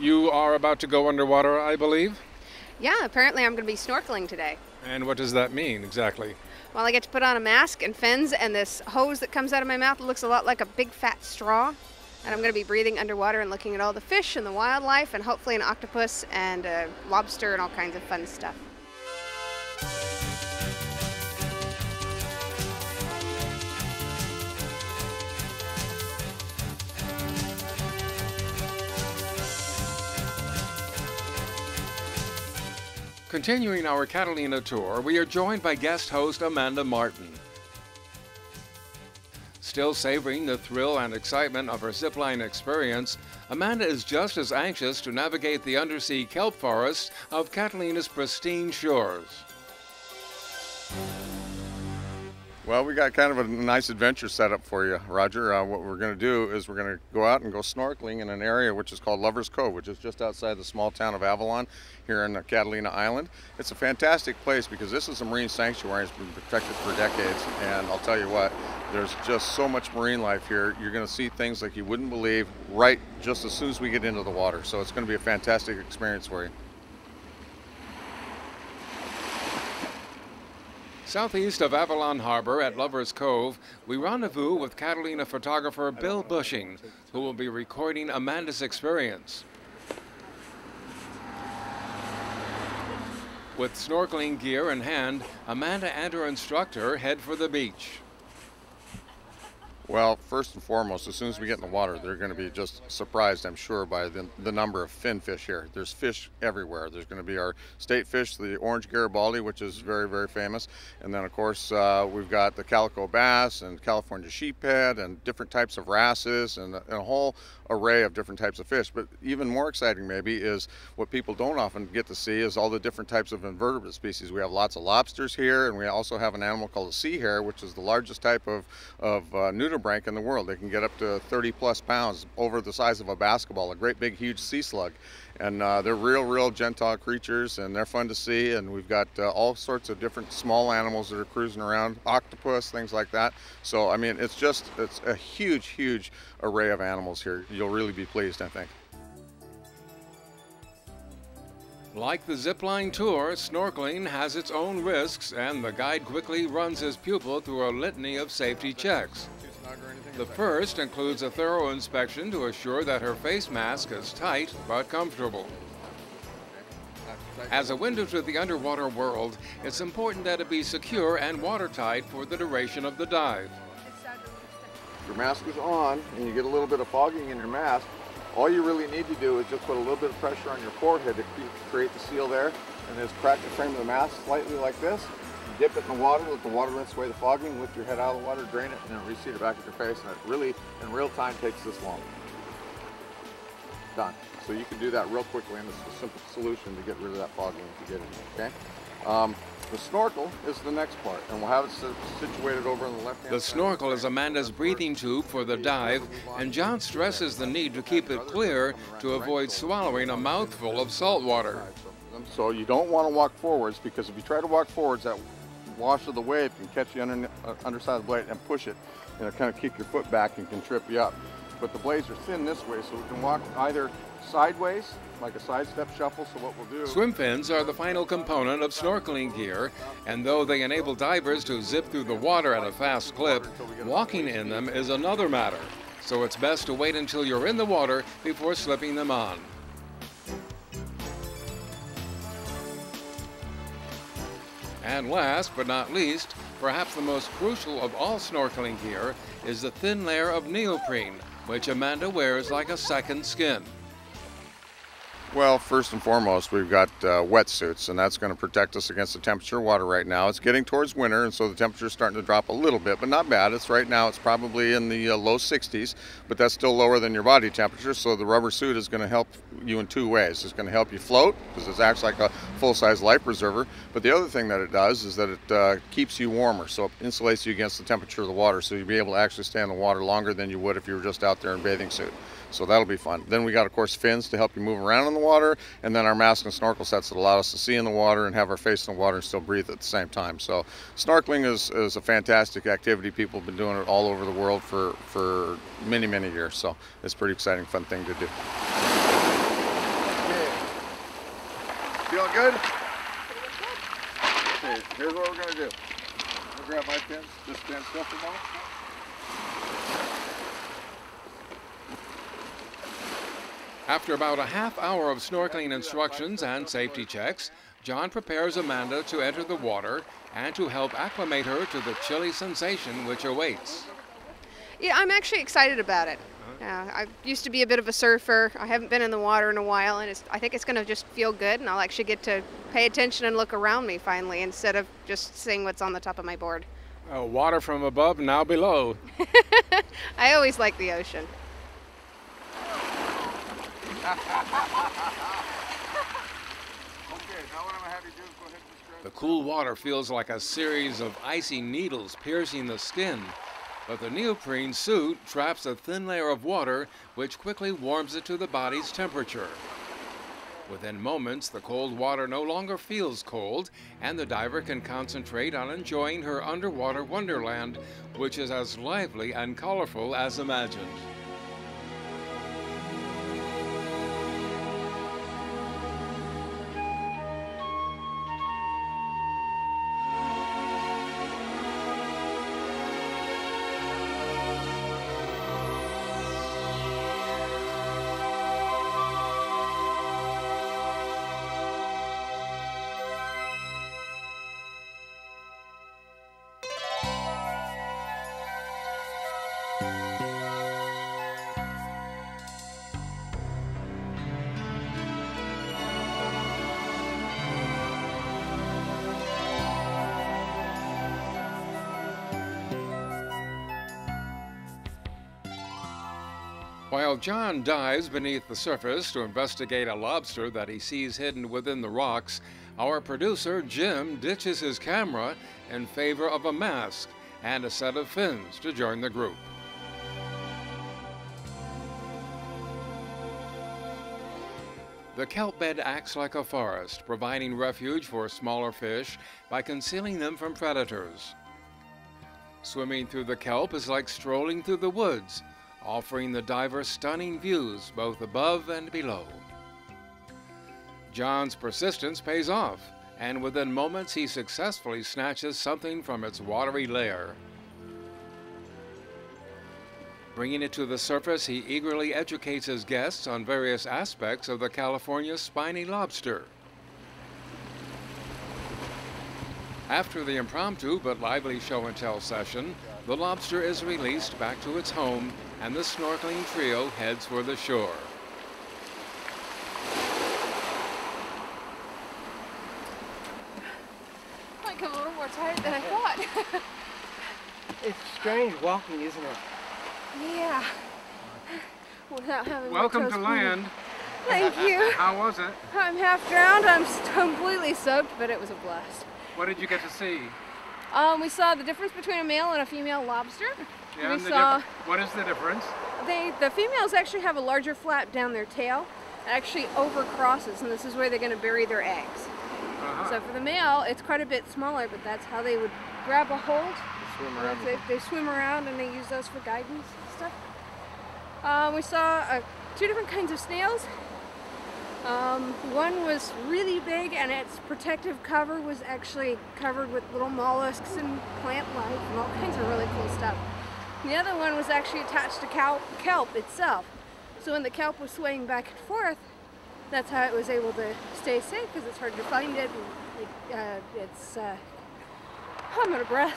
You are about to go underwater, I believe? Yeah, apparently I'm going to be snorkeling today. And what does that mean exactly? Well, I get to put on a mask and fins and this hose that comes out of my mouth that looks a lot like a big fat straw. And I'm going to be breathing underwater and looking at all the fish and the wildlife and hopefully an octopus and a lobster and all kinds of fun stuff. Continuing our Catalina tour, we are joined by guest host Amanda Martin. Still savoring the thrill and excitement of her zipline experience, Amanda is just as anxious to navigate the undersea kelp forests of Catalina's pristine shores. Well, we got kind of a nice adventure set up for you, Roger. What we're going to do is we're going to go out and go snorkeling in an area which is called Lovers Cove, which is just outside the small town of Avalon here in Catalina Island. It's a fantastic place because this is a marine sanctuary. It's been protected for decades, and I'll tell you what, there's just so much marine life here. You're going to see things like you wouldn't believe right just as soon as we get into the water. So it's going to be a fantastic experience for you. Southeast of Avalon Harbor at Lovers Cove, we rendezvous with Catalina photographer Bill Bushing, who will be recording Amanda's experience. With snorkeling gear in hand, Amanda and her instructor head for the beach. Well, first and foremost, as soon as we get in the water, they're going to be just surprised, I'm sure, by the number of fin fish here. There's fish everywhere. There's going to be our state fish, the orange Garibaldi, which is very, very famous. And then, of course, we've got the calico bass and California sheephead and different types of wrasses and a whole array of different types of fish. But even more exciting, maybe, is what people don't often get to see is all the different types of invertebrate species. We have lots of lobsters here, and we also have an animal called a sea hare, which is the largest type of nudibranch in the world. They can get up to 30+ pounds, over the size of a basketball, a great big huge sea slug. And they're real gentile creatures, and they're fun to see. And we've got all sorts of different small animals that are cruising around, octopus, things like that. So I mean, it's a huge array of animals here. You'll really be pleased, I think. Like the zipline tour, snorkeling has its own risks, and the guide quickly runs his pupil through a litany of safety checks. The first includes a thorough inspection to assure that her face mask is tight but comfortable. As a window to the underwater world, it's important that it be secure and watertight for the duration of the dive. Your mask is on and you get a little bit of fogging in your mask. All you really need to do is just put a little bit of pressure on your forehead to create the seal there, and just crack the frame of the mask slightly like this. Dip it in the water, let the water rinse away the fogging, lift your head out of the water, drain it, and then reseat it back at your face, and it really, in real time, takes this long. Done. So you can do that real quickly, and it's a simple solution to get rid of that fogging if you get it, okay? The snorkel is the next part, and we'll have it situated over on the left-hand side. The snorkel is Amanda's breathing tube for the dive, and John stresses the need to keep it clear to avoid swallowing a mouthful of salt water. So you don't want to walk forwards, because if you try to walk forwards, that wash of the wave can catch you underside of the blade and push it, and it'll kind of kick your foot back and can trip you up. But the blades are thin this way, so we can walk either sideways, like a sidestep shuffle. So what we'll do... Swim fins are the final component of snorkeling gear, and though they enable divers to zip through the water at a fast clip, walking in them is another matter. So it's best to wait until you're in the water before slipping them on. And last but not least, perhaps the most crucial of all snorkeling gear is the thin layer of neoprene, which Amanda wears like a second skin. Well, first and foremost, we've got wetsuits, and that's going to protect us against the temperature of water right now. It's getting towards winter, and so the temperature is starting to drop a little bit, but not bad. Right now, it's probably in the low 60s, but that's still lower than your body temperature, so the rubber suit is going to help you in two ways. It's going to help you float, because it acts like a full-size life preserver, but the other thing that it does is that it keeps you warmer, so it insulates you against the temperature of the water, so you'll be able to actually stay in the water longer than you would if you were just out there in a bathing suit. So that'll be fun. Then we got, of course, fins to help you move around in the water, and then our mask and snorkel sets that allow us to see in the water and have our face in the water and still breathe at the same time. So snorkeling is a fantastic activity. People have been doing it all over the world for many years. So it's a pretty exciting, fun thing to do. Feeling good? Okay, here's what we're going to do. I'm going to grab my pins. Just stand still for a moment. After about a half hour of snorkeling instructions and safety checks, John prepares Amanda to enter the water and to help acclimate her to the chilly sensation which awaits. Yeah, I'm actually excited about it. I used to be a bit of a surfer. I haven't been in the water in a while, and I think it's going to just feel good, and I'll actually get to pay attention and look around me finally instead of just seeing what's on the top of my board. Water from above, now below. I always like the ocean. The cool water feels like a series of icy needles piercing the skin, but the neoprene suit traps a thin layer of water which quickly warms it to the body's temperature. Within moments, the cold water no longer feels cold, and the diver can concentrate on enjoying her underwater wonderland, which is as lively and colorful as imagined. While John dives beneath the surface to investigate a lobster that he sees hidden within the rocks, our producer Jim ditches his camera in favor of a mask and a set of fins to join the group. The kelp bed acts like a forest, providing refuge for smaller fish by concealing them from predators. Swimming through the kelp is like strolling through the woods, offering the diver stunning views both above and below. John's persistence pays off, and within moments he successfully snatches something from its watery lair. Bringing it to the surface, he eagerly educates his guests on various aspects of the California spiny lobster. After the impromptu but lively show and tell session, the lobster is released back to its home, and the snorkeling trio heads for the shore. Might come a little more tight than I thought. It's strange walking, isn't it? Yeah. Without having Welcome to land. Thank you. How was it? I'm half drowned. I'm completely soaked, but it was a blast. What did you get to see? We saw the difference between a male and a female lobster. Yeah, what is the difference? The females actually have a larger flap down their tail. It actually overcrosses, and this is where they're going to bury their eggs. So for the male, it's quite a bit smaller, but that's how they would grab a hold. They swim around, and they use those for guidance and stuff. We saw two different kinds of snails. One was really big, and its protective cover was actually covered with little mollusks and plant life and all kinds of really cool stuff. The other one was actually attached to kelp itself. So when the kelp was swaying back and forth, that's how it was able to stay safe, because it's hard to find it. And I'm out of breath.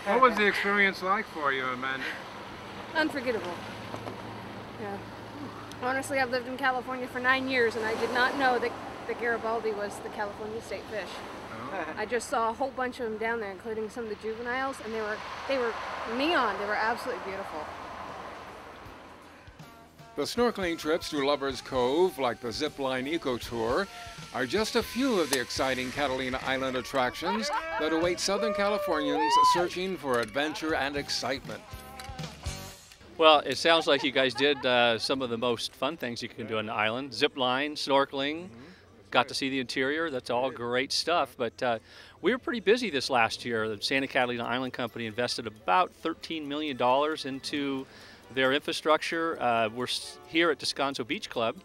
What was the experience like for you, Amanda? Unforgettable. Yeah. Honestly, I've lived in California for 9 years, and I did not know that the Garibaldi was the California state fish. Oh. I just saw a whole bunch of them down there, including some of the juveniles, and they were neon. They were absolutely beautiful. The snorkeling trips to Lovers Cove, like the Zipline Eco Tour, are just a few of the exciting Catalina Island attractions that await Southern Californians searching for adventure and excitement. Well, it sounds like you guys did some of the most fun things you can do on the island. Zip line, snorkeling, got to see the interior. That's all great stuff. But we were pretty busy this last year. The Santa Catalina Island Company invested about $13 million into their infrastructure. We're here at Descanso Beach Club,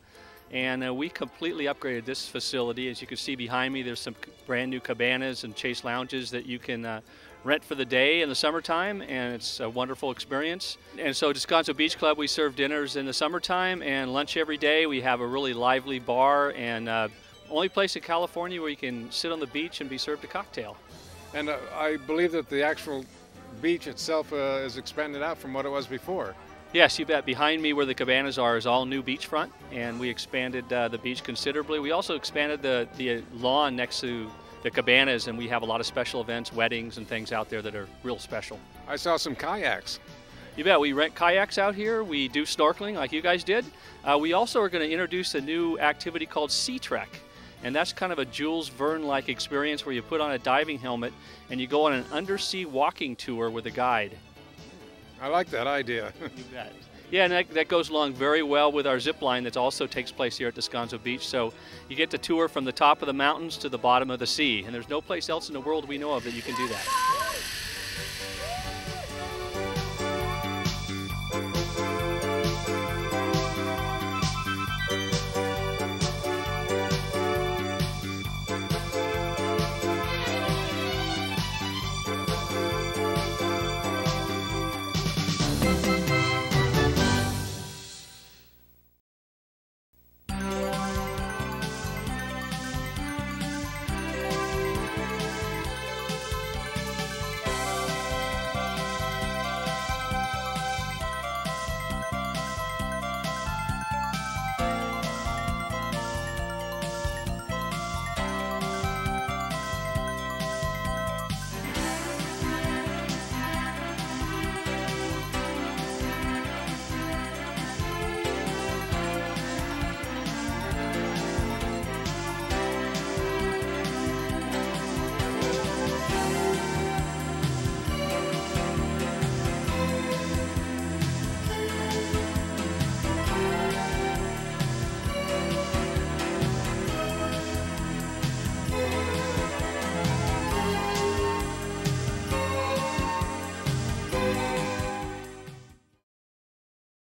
And we completely upgraded this facility. As you can see behind me, there's some brand new cabanas and chase lounges that you can rent for the day in the summertime, and it's a wonderful experience. And so Descanso Beach Club, we serve dinners in the summertime and lunch every day. We have a really lively bar, and only place in California where you can sit on the beach and be served a cocktail. And I believe that the actual beach itself is expanded out from what it was before. Yes, you bet. Behind me where the cabanas are is all new beachfront, and we expanded the beach considerably. We also expanded the lawn next to the cabanas, and we have a lot of special events, weddings, and things out there that are real special. I saw some kayaks. You bet. We rent kayaks out here. We do snorkeling like you guys did. We also are going to introduce a new activity called Sea Trek, and that's kind of a Jules Verne-like experience where you put on a diving helmet and you go on an undersea walking tour with a guide. I like that idea. You bet. Yeah, and that goes along very well with our zip line that also takes place here at Descanso Beach. So you get to tour from the top of the mountains to the bottom of the sea, and there's no place else in the world we know of that you can do that.